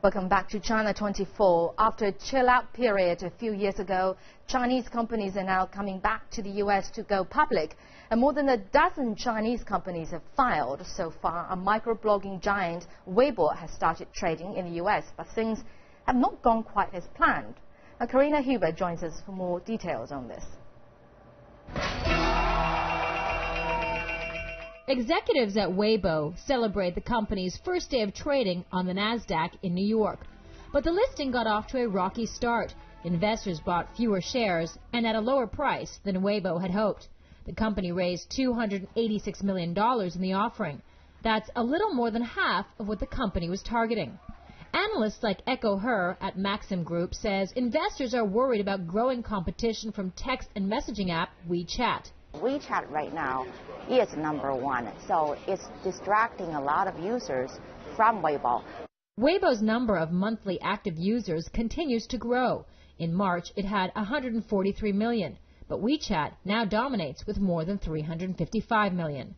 Welcome back to China 24. After a chill-out period a few years ago, Chinese companies are now coming back to the U.S. to go public. And more than a dozen Chinese companies have filed so far. A microblogging giant, Weibo, has started trading in the U.S., but things have not gone quite as planned. Now, Karina Huber joins us for more details on this. Executives at Weibo celebrate the company's first day of trading on the Nasdaq in New York. But the listing got off to a rocky start. Investors bought fewer shares and at a lower price than Weibo had hoped. The company raised $286 million in the offering. That's a little more than half of what the company was targeting. Analysts like Echo Her at Maxim Group says investors are worried about growing competition from text and messaging app WeChat. WeChat right now is #1, so it's distracting a lot of users from Weibo. Weibo's number of monthly active users continues to grow. In March, it had 143 million, but WeChat now dominates with more than 355 million.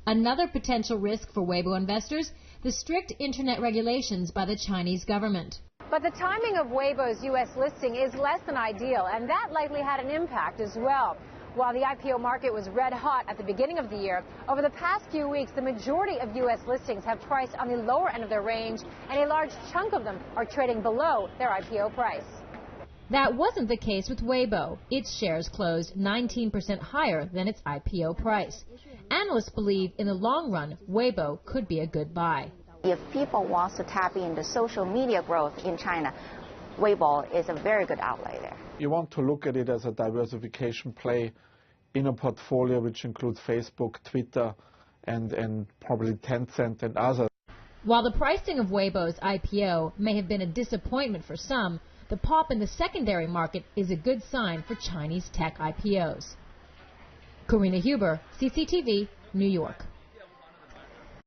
Another potential risk for Weibo investors, the strict internet regulations by the Chinese government. But the timing of Weibo's U.S. listing is less than ideal, and that likely had an impact as well. While the IPO market was red hot at the beginning of the year, over the past few weeks, the majority of U.S. listings have priced on the lower end of their range, and a large chunk of them are trading below their IPO price. That wasn't the case with Weibo. Its shares closed 19% higher than its IPO price. Analysts believe in the long run, Weibo could be a good buy. If people want to tap into social media growth in China, Weibo is a very good outlet there. You want to look at it as a diversification play in a portfolio which includes Facebook, Twitter, and probably Tencent and others. While the pricing of Weibo's IPO may have been a disappointment for some, the pop in the secondary market is a good sign for Chinese tech IPOs. Karina Huber, CCTV, New York.